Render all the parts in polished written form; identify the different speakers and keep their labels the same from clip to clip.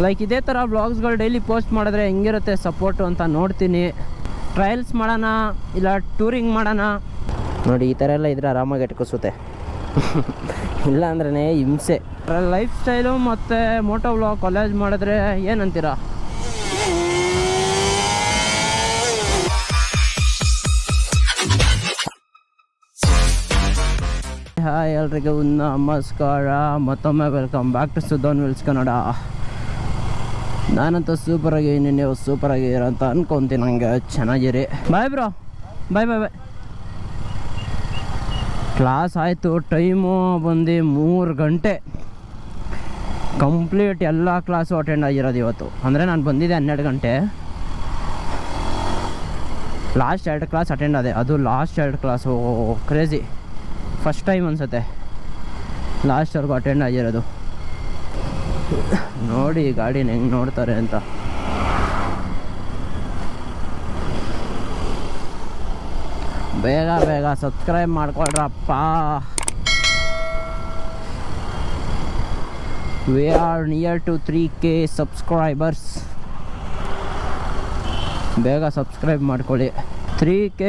Speaker 1: Like ಇದೇ ಥರ ವ್ಲಾಗ್ಸ್ಗಳು daily post ಮಾಡಿದ್ರೆ ಹೆಂಗಿರುತ್ತೆ ಸಪೋರ್ಟು ಅಂತ ನೋಡ್ತೀನಿ. ಟ್ರಯಲ್ಸ್ ಮಾಡೋಣ ಇಲ್ಲ ಟೂರಿಂಗ್ ಮಾಡೋಣ. ನೋಡಿ ಈ ಥರ ಎಲ್ಲ ಇದ್ರೆ ಆರಾಮಾಗಿ ಎಟ್ಕಿಸುತ್ತೆ. ಇಲ್ಲ ಅಂದ್ರೆ ಹಿಂಸೆ. ಲೈಫ್ ಸ್ಟೈಲು ಮತ್ತು ಮೋಟೋ ವ್ಲಾಗ್ ಕಾಲೇಜ್ ಮಾಡಿದ್ರೆ ಏನಂತೀರಾ? ಹಾಯ್ ಎಲ್ರಿಗೂ ನಮಸ್ಕಾರ, ಮತ್ತೊಮ್ಮೆ welcome back to Sudhon wheels Kannada. ನಾನಂತೂ ಸೂಪರಾಗಿ ನೀವು ಸೂಪರಾಗಿ ಇರೋ ಅಂತ ಅನ್ಕೊತೀನಿ. ನಂಗೆ ಚೆನ್ನಾಗಿರಿ. Bye bro, bye bye bye. Class ಆಯಿತು, ಟೈಮು ಬಂದು 3 ಗಂಟೆ ಕಂಪ್ಲೀಟ್. ಎಲ್ಲ ಕ್ಲಾಸು ಅಟೆಂಡ್ ಆಗಿರೋದು ಇವತ್ತು. ಅಂದರೆ ನಾನು ಬಂದಿದ್ದೆ 12 ಗಂಟೆ. ಲಾಸ್ಟ್ 2 ಕ್ಲಾಸ್ ಅಟೆಂಡ್ ಆದೆ. ಅದು last 2 class crazy. First time ಅನಿಸುತ್ತೆ ಲಾಸ್ಟ್ವರೆಗೂ ಅಟೆಂಡ್ ಆಗಿರೋದು. ನೋಡಿ ಗಾಡಿನ ಹೆಂಗೆ ನೋಡ್ತಾರೆ ಅಂತ. ಬೇಗ ಬೇಗ ಸಬ್ಸ್ಕ್ರೈಬ್ ಮಾಡ್ಕೊಳ್ರಪ್ಪ. We are near to 3K subscribers. ಬೇಗ ಸಬ್ಸ್ಕ್ರೈಬ್ ಮಾಡ್ಕೊಳ್ಳಿ. 3K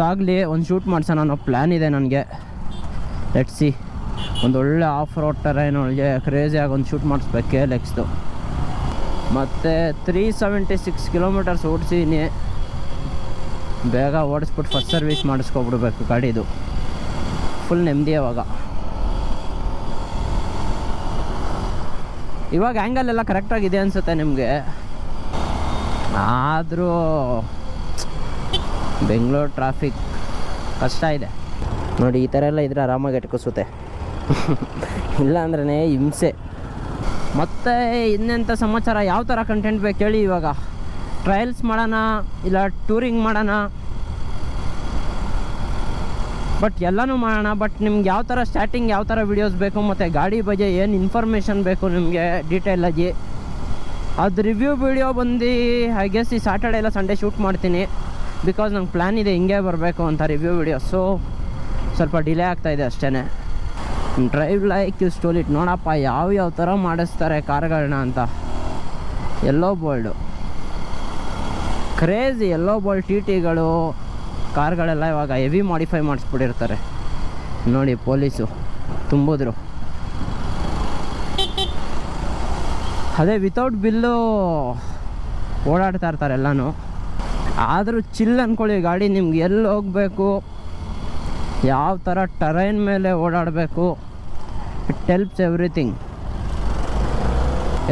Speaker 1: ಆಗಲಿ ಒಂದು ಶೂಟ್ ಮಾಡ್ಸೋಣ ಅನ್ನೋ ಪ್ಲ್ಯಾನ್ ಇದೆ ನನಗೆ. Let's see. ಒಂದೊಳ್ಳೆ ಆಫ್ ರೋಡ್ ಟರೈನ್ ಒಳಗೆ ಕ್ರೇಜಿಯಾಗಿ ಒಂದು ಶೂಟ್ ಮಾಡಿಸ್ಬೇಕು KLXದು. ಮತ್ತು 376 ಕಿಲೋಮೀಟರ್ಸ್ ಓಡಿಸಿದ್ದೀನಿ. ಬೇಗ ಓಡಿಸ್ಬಿಟ್ಟು ಫಸ್ಟ್ ಸರ್ವಿಸ್ ಮಾಡಿಸ್ಕೊಬಿಡ್ಬೇಕು ಗಾಡಿದು. ಫುಲ್ ನೆಮ್ಮದಿ. ಇವಾಗ ಆ್ಯಂಗಲ್ ಎಲ್ಲ ಕರೆಕ್ಟಾಗಿದೆ ಅನಿಸುತ್ತೆ ನಿಮಗೆ. ಆದರೂ ಬೆಂಗಳೂರು ಟ್ರಾಫಿಕ್ ಕಷ್ಟ ಇದೆ. ನೋಡಿ ಈ ಥರ ಎಲ್ಲ ಇದ್ರೆ ಆರಾಮಾಗಿ ಎಟ್ಕಿಸುತ್ತೆ. ಇಲ್ಲ ಅಂದ್ರೆ ಹಿಂಸೆ. ಮತ್ತು ಇನ್ನೆಂಥ ಸಮಾಚಾರ, ಯಾವ ಥರ ಕಂಟೆಂಟ್ ಬೇಕು ಹೇಳಿ? ಇವಾಗ ಟ್ರಯಲ್ಸ್ ಮಾಡೋಣ ಇಲ್ಲ ಟೂರಿಂಗ್ ಮಾಡೋಣ. ಬಟ್ ಎಲ್ಲನೂ ಮಾಡೋಣ. ಬಟ್ ನಿಮ್ಗೆ ಯಾವ ಥರ ಸ್ಟಾರ್ಟಿಂಗ್ ಯಾವ ಥರ ವೀಡಿಯೋಸ್ ಬೇಕು ಮತ್ತು ಗಾಡಿ ಬಗ್ಗೆ ಏನು ಇನ್ಫಾರ್ಮೇಷನ್ ಬೇಕು ನಿಮಗೆ ಡೀಟೇಲಾಗಿ, ಅದು ರಿವ್ಯೂ ವೀಡಿಯೋ ಬಂದು ಐ ಗೆಸ್ ಈ ಸ್ಯಾಟರ್ಡೇ ಇಲ್ಲ ಸಂಡೇ ಶೂಟ್ ಮಾಡ್ತೀನಿ. ಬಿಕಾಸ್ ನಂಗೆ ಪ್ಲ್ಯಾನ್ ಇದೆ ಹಿಂಗೆ ಬರಬೇಕು ಅಂತ ರಿವ್ಯೂ ವೀಡಿಯೋ. ಸೊ ಸ್ವಲ್ಪ ಡಿಲೇ ಆಗ್ತಾಯಿದೆ ಅಷ್ಟೇ. Drive like you stole it. ನೋಡಪ್ಪ ಯಾವ ಥರ ಮಾಡಿಸ್ತಾರೆ ಕಾರ್ಗಳನ್ನ ಅಂತ. ಎಲ್ಲೋ ಬೋಲ್ಡು ಕ್ರೇಜಿ. ಎಲ್ಲೋ ಬೋಲ್ಡ್ TTಗಳು ಕಾರ್ಗಳೆಲ್ಲ ಇವಾಗ ಹೆವಿ ಮಾಡಿಫೈ ಮಾಡಿಸ್ಬಿಟ್ಟಿರ್ತಾರೆ. ನೋಡಿ ಪೊಲೀಸು ತುಂಬಿದ್ರು. ಅದೇ ವಿತೌಟ್ ಬಿಲ್ಲು ಓಡಾಡ್ತಾ ಇರ್ತಾರೆ ಎಲ್ಲನೂ. ಆದರೂ ಚಿಲ್ ಅಂದ್ಕೊಳ್ಳಿ ಗಾಡಿ. ನಿಮ್ಗೆ ಎಲ್ಲಿ ಹೋಗಬೇಕು, ಯಾವ ಥರ ಟರೈನ್ ಮೇಲೆ ಓಡಾಡಬೇಕು, ಇಟ್ ಹೆಲ್ಪ್ಸ್ ಎವ್ರಿಥಿಂಗ್.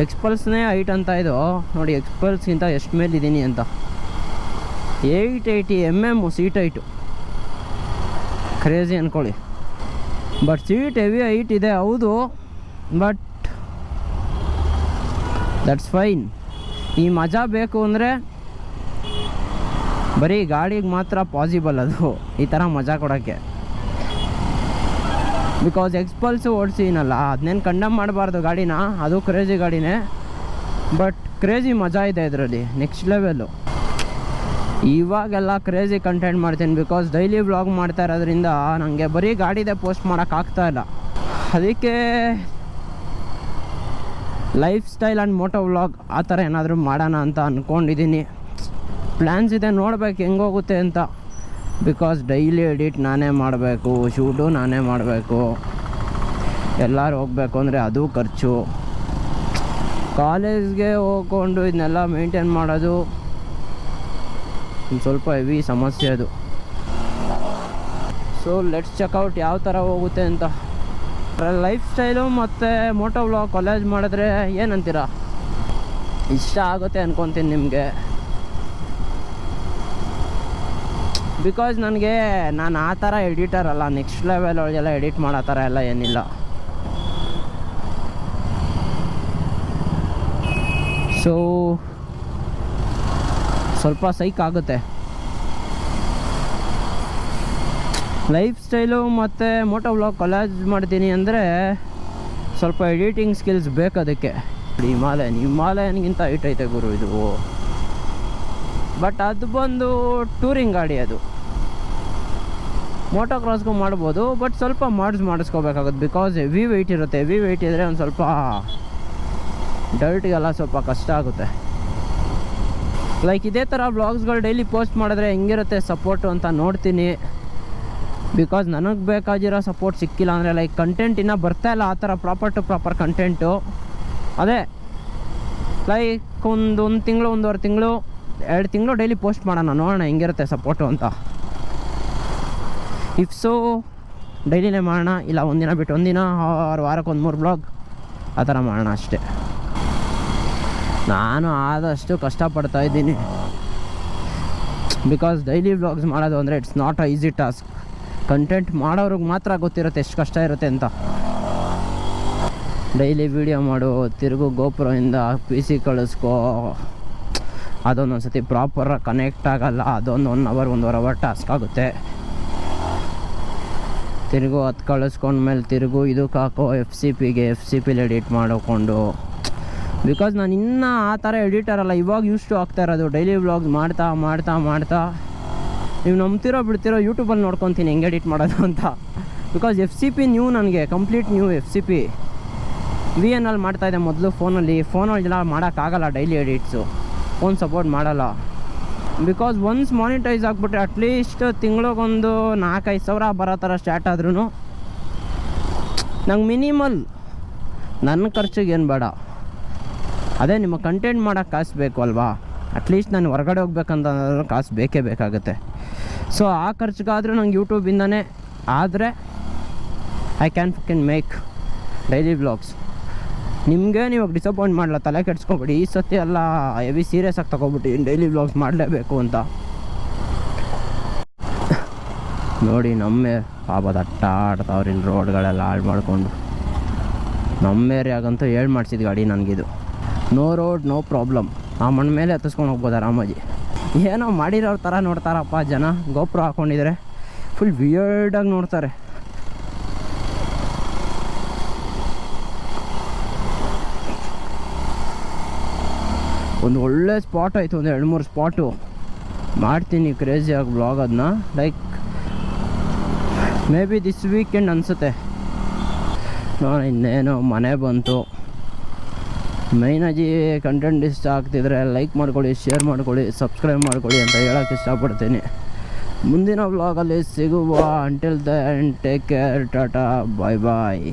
Speaker 1: ಎಕ್ಸ್ಪಲ್ಸ್ನೇ ಹೈಟ್ ಅಂತ ಇದು ನೋಡಿ. ಎಕ್ಸ್ಪಲ್ಸ್ಗಿಂತ ಎಷ್ಟು ಮೇಲಿದ್ದೀನಿ ಅಂತ. 880 mm ಸೀಟ್ ಹೈಟು. ಕ್ರೇಜಿ ಅಂದ್ಕೊಳ್ಳಿ. ಬಟ್ ಸೀಟ್ ಹೆವಿ ಹೈಟ್ ಇದೆ ಹೌದು, ಬಟ್ ದಟ್ಸ್ ಫೈನ್. ಈ ಮಜಾ ಬೇಕು ಅಂದರೆ ಬರೀ ಗಾಡಿಗೆ ಮಾತ್ರ ಪಾಸಿಬಲ್ ಅದು, ಈ ಥರ ಮಜಾ ಕೊಡೋಕ್ಕೆ. ಬಿಕಾಸ್ ಎಕ್ಸ್ಪಲ್ಸು ಓಡಿಸಿನಲ್ಲ, ಅದನ್ನೇನು ಕಂಡಮ್ ಮಾಡಬಾರ್ದು ಗಾಡಿನ. ಅದು ಕ್ರೇಜಿ ಗಾಡಿನೇ, ಬಟ್ ಕ್ರೇಜಿ ಮಜಾ ಇದೆ ಇದರಲ್ಲಿ, ನೆಕ್ಸ್ಟ್ ಲೆವೆಲ್ಲು. ಇವಾಗೆಲ್ಲ ಕ್ರೇಜಿ ಕಂಟೆಂಟ್ ಮಾಡ್ತೀನಿ ಬಿಕಾಸ್ ಡೈಲಿ ವ್ಲಾಗ್ ಮಾಡ್ತಾ ಇರೋದ್ರಿಂದ ನನಗೆ ಬರೀ ಗಾಡಿದೆ ಪೋಸ್ಟ್ ಮಾಡೋಕ್ಕಾಗ್ತಾಯಿಲ್ಲ. ಅದಕ್ಕೆ lifestyle and moto vlog ಆ ಥರ ಏನಾದರೂ ಮಾಡೋಣ ಅಂತ ಅಂದ್ಕೊಂಡಿದ್ದೀನಿ. ಪ್ಲ್ಯಾನ್ಸ್ ಇದೆ, ನೋಡ್ಬೇಕು ಹೆಂಗೋಗುತ್ತೆ ಅಂತ. ಬಿಕಾಸ್ ಡೈಲಿ ಎಡಿಟ್ ನಾನೇ ಮಾಡಬೇಕು, ಶೂಟು ನಾನೇ ಮಾಡಬೇಕು. ಎಲ್ಲರೂ ಹೋಗಬೇಕು ಅಂದರೆ ಅದು ಖರ್ಚು. ಕಾಲೇಜ್ಗೆ ಹೋಗ್ಕೊಂಡು ಇದನ್ನೆಲ್ಲ ಮೇಂಟೈನ್ ಮಾಡೋದು ಒಂದು ಸ್ವಲ್ಪ ಹೆವಿ ಸಮಸ್ಯೆ ಅದು. ಸೊ ಲೆಟ್ಸ್ ಚೆಕ್ಔಟ್ ಯಾವ ಥರ ಹೋಗುತ್ತೆ ಅಂತ. ಲೈಫ್ ಸ್ಟೈಲು ಮತ್ತು ಮೋಟೋ ವ್ಲಾಗ್ ಕಾಲೇಜ್ ಮಾಡಿದ್ರೆ ಏನಂತೀರಾ? ಇಷ್ಟ ಆಗುತ್ತೆ ಅಂದ್ಕೊತೀನಿ ನಿಮಗೆ. ಬಿಕಾಸ್ ನನಗೆ ನಾನು ಆ ಥರ ಎಡಿಟರ್ ಅಲ್ಲ, ನೆಕ್ಸ್ಟ್ ಲೆವೆಲ್ ಒಳಗೆಲ್ಲ ಎಡಿಟ್ ಮಾಡೋ ಥರ ಎಲ್ಲ ಏನಿಲ್ಲ. ಸೊ ಸ್ವಲ್ಪ ಸೈಕ್ ಆಗುತ್ತೆ. ಲೈಫ್ ಸ್ಟೈಲು ಮತ್ತು ಮೋಟೋ ವ್ಲಾಗ್ ಕಾಲೇಜ್ ಮಾಡ್ತೀನಿ ಅಂದರೆ ಸ್ವಲ್ಪ ಎಡಿಟಿಂಗ್ ಸ್ಕಿಲ್ಸ್ ಬೇಕು ಅದಕ್ಕೆ. ಹಿಮಾಲಯನ್ಗಿಂತ ಹೈಟ್ ಐತೆ ಗುರು ಇದು. ಬಟ್ ಅದು ಬಂದು ಟೂರಿಂಗ್ ಗಾಡಿ. ಅದು ಮೋಟೋ ಕ್ರಾಸ್ಗೂ ಮಾಡ್ಬೋದು, ಬಟ್ ಸ್ವಲ್ಪ ಮಾಡಿಸ್ಕೋಬೇಕಾಗುತ್ತೆ ಬಿಕಾಸ್ ಹೆವಿ ವೆಯ್ಟ್ ಇರುತ್ತೆ. ಹೆವಿ ವೆಯ್ಟ್ ಇದ್ದರೆ ಒಂದು ಸ್ವಲ್ಪ ಡರ್ಟಿಗೆಲ್ಲ ಸ್ವಲ್ಪ ಕಷ್ಟ ಆಗುತ್ತೆ. ಲೈಕ್ ಇದೇ ಥರ ವ್ಲಾಗ್ಸ್ಗಳು ಡೈಲಿ ಪೋಸ್ಟ್ ಮಾಡಿದ್ರೆ ಹೆಂಗಿರುತ್ತೆ ಸಪೋರ್ಟು ಅಂತ ನೋಡ್ತೀನಿ. ಬಿಕಾಸ್ ನನಗೆ ಬೇಕಾಗಿರೋ ಸಪೋರ್ಟ್ ಸಿಕ್ಕಿಲ್ಲ ಅಂದರೆ ಲೈಕ್ ಕಂಟೆಂಟ್ ಇನ್ನೂ ಬರ್ತಾಯಿಲ್ಲ ಆ ಥರ ಪ್ರಾಪರ್ ಕಂಟೆಂಟು. ಅದೇ ಲೈಕ್ ಒಂದು ತಿಂಗಳು 1.5 ತಿಂಗಳು 2 ತಿಂಗಳು ಡೈಲಿ ಪೋಸ್ಟ್ ಮಾಡೋಣ, ನೋಡೋಣ ಹೆಂಗಿರುತ್ತೆ ಸಪೋರ್ಟು ಅಂತ. ಇಫ್ ಸೊ ಡೈಲಿನೇ ಮಾಡೋಣ, ಇಲ್ಲ ಒಂದಿನ ಬಿಟ್ಟು ಒಂದಿನ, ವಾರಕ್ಕೆ 1-3 ಬ್ಲಾಗ್ ಆ ಥರ ಮಾಡೋಣ ಅಷ್ಟೇ. ನಾನು ಆದಷ್ಟು ಕಷ್ಟಪಡ್ತಾ ಇದ್ದೀನಿ. ಬಿಕಾಸ್ ಡೈಲಿ ವ್ಲಾಗ್ಸ್ ಮಾಡೋದು ಅಂದರೆ it's not a easy task. Content ಮಾಡೋರಿಗೆ ಮಾತ್ರ ಗೊತ್ತಿರುತ್ತೆ ಎಷ್ಟು ಕಷ್ಟ ಇರುತ್ತೆ ಅಂತ. ಡೈಲಿ ವೀಡಿಯೋ ಮಾಡು, ತಿರುಗು ಗೋಪುರದಿಂದ PC ಕಳಿಸ್ಕೋ, ಅದೊಂದೊಂದು ಸತಿ ಪ್ರಾಪರಾಗಿ ಕನೆಕ್ಟ್ ಆಗೋಲ್ಲ, ಅದೊಂದು 1 ಅವರ್ 1.5 ಅವರ್ ಟಾಸ್ಕ್ ಆಗುತ್ತೆ. ತಿರುಗು ಅದು ಕಳಿಸ್ಕೊಂಡ್ಮೇಲೆ ತಿರುಗು ಇದಕ್ಕೆ ಹಾಕೋ FCPಲಿ ಎಡಿಟ್ ಮಾಡಿಕೊಂಡು. ಬಿಕಾಸ್ ನಾನು ಇನ್ನೂ ಆ ಥರ ಎಡಿಟರ್ ಅಲ್ಲ, ಇವಾಗ ಯೂಸ್ ಟು ಆಗ್ತಾ ಇರೋದು. ಡೈಲಿ ವ್ಲಾಗ್ಸ್ ಮಾಡ್ತಾ ನೀವು ನಂಬ್ತಿರೋ ಬಿಡ್ತಿರೋ ಯೂಟ್ಯೂಬಲ್ಲಿ ನೋಡ್ಕೊತೀನಿ ಹೆಂಗೆ ಎಡಿಟ್ ಮಾಡೋದು ಅಂತ. ಬಿಕಾಸ್ FCP ನ್ಯೂ, ನನಗೆ ಕಂಪ್ಲೀಟ್ ನ್ಯೂ FCP. VN ಮಾಡ್ತಾಯಿದ್ದೆ ಮೊದಲು ಫೋನಲ್ಲೆಲ್ಲ ಮಾಡೋಕ್ಕಾಗಲ್ಲ ಡೈಲಿ ಎಡಿಟ್ಸು, ಫೋನ್ ಸಪೋರ್ಟ್ ಮಾಡಲ್ಲ. ಬಿಕಾಸ್ ಒನ್ಸ್ ಮಾನಿಟೈಸ್ ಆಗಿಬಿಟ್ರೆ ಅಟ್ಲೀಸ್ಟ್ ತಿಂಗಳಿಗೊಂದು 4-5 ಸಾವಿರ ಬರೋ ಥರ ಸ್ಟಾರ್ಟ್ ಆದ್ರೂ ನಂಗೆ ಮಿನಿಮಲ್ ನನ್ನ ಖರ್ಚಿಗೆ ಏನು ಬೇಡ. ಅದೇ ನಿಮ್ಮ ಕಂಟೆಂಟ್ ಮಾಡೋಕ್ಕೆ ಕಾಸು ಬೇಕು ಅಲ್ವಾ, ಅಟ್ಲೀಸ್ಟ್ ನಾನು ಹೊರಗಡೆ ಹೋಗ್ಬೇಕಂತಂದ್ರೂ ಕಾಸು ಬೇಕೇ ಬೇಕಾಗುತ್ತೆ. ಸೊ ಆ ಖರ್ಚಿಗಾದರೂ ನಂಗೆ ಯೂಟ್ಯೂಬಿಂದನೇ ಆದರೆ I can make daily vlogs. ನಿಮಗೆ ಇವಾಗ ಡಿಸಪಾಯಿಂಟ್ ಮಾಡಲ್ಲ, ತಲೆ ಕೆಡ್ಸ್ಕೊಬೇಡಿ. ಈ ಸತಿ ಎಲ್ಲ ಹೆವಿ ಸೀರಿಯಸ್ ಆಗಿ ತೊಗೊಬಿಟ್ಟು ಡೈಲಿ ವ್ಲಾಗ್ಸ್ ಮಾಡಲೇಬೇಕು ಅಂತ. ನೋಡಿ ನಮ್ಮೇ ದಟ್ಟ ಆಡ್ತಾವ್ರಿ ರೋಡ್ಗಳೆಲ್ಲ ಹಾಳು ಮಾಡಿಕೊಂಡು. ನಮ್ಮ ಏರಿಯಾಗಂತೂ ಮಾಡಿಸಿದ ಗಾಡಿ ನನಗಿದು. ನೋ ರೋಡ್ ನೋ ಪ್ರಾಬ್ಲಮ್, ಆ ಮಣ್ಣು ಮೇಲೆ ಹತ್ತಿಸ್ಕೊಂಡು ಹೋಗ್ಬೋದು ಆರಾಮಾಗಿ. ಏನೋ ಮಾಡಿರೋರ ಥರ ನೋಡ್ತಾರಪ್ಪ ಜನ. ಗೋಪುರ ಹಾಕ್ಕೊಂಡಿದ್ರೆ ಫುಲ್ ವಿಯರ್ಡಾಗಿ ನೋಡ್ತಾರೆ. ಒಂದು ಒಳ್ಳೆ ಸ್ಪಾಟ್ ಆಯಿತು, ಒಂದು 2-3 ಸ್ಪಾಟು ಮಾಡ್ತೀನಿ ಕ್ರೇಜಿಯಾಗಿ ಬ್ಲಾಗ್. ಅದನ್ನ like may be this weekend ಅನಿಸುತ್ತೆ. ಇನ್ನೇನು ಮನೆ ಬಂತು. ಮೈನಾಗಿ ಕಂಟೆಂಟ್ ಇಷ್ಟ ಆಗ್ತಿದ್ರೆ ಲೈಕ್ ಮಾಡ್ಕೊಳ್ಳಿ, ಶೇರ್ ಮಾಡ್ಕೊಳ್ಳಿ, ಸಬ್ಸ್ಕ್ರೈಬ್ ಮಾಡ್ಕೊಳ್ಳಿ ಅಂತ ಹೇಳೋಕ್ಕೆ ಇಷ್ಟಪಡ್ತೀನಿ. ಮುಂದಿನ ವ್ಲಾಗಲ್ಲಿ ಸಿಗುವ. Until then take care, tata, bye ಬಾಯ್.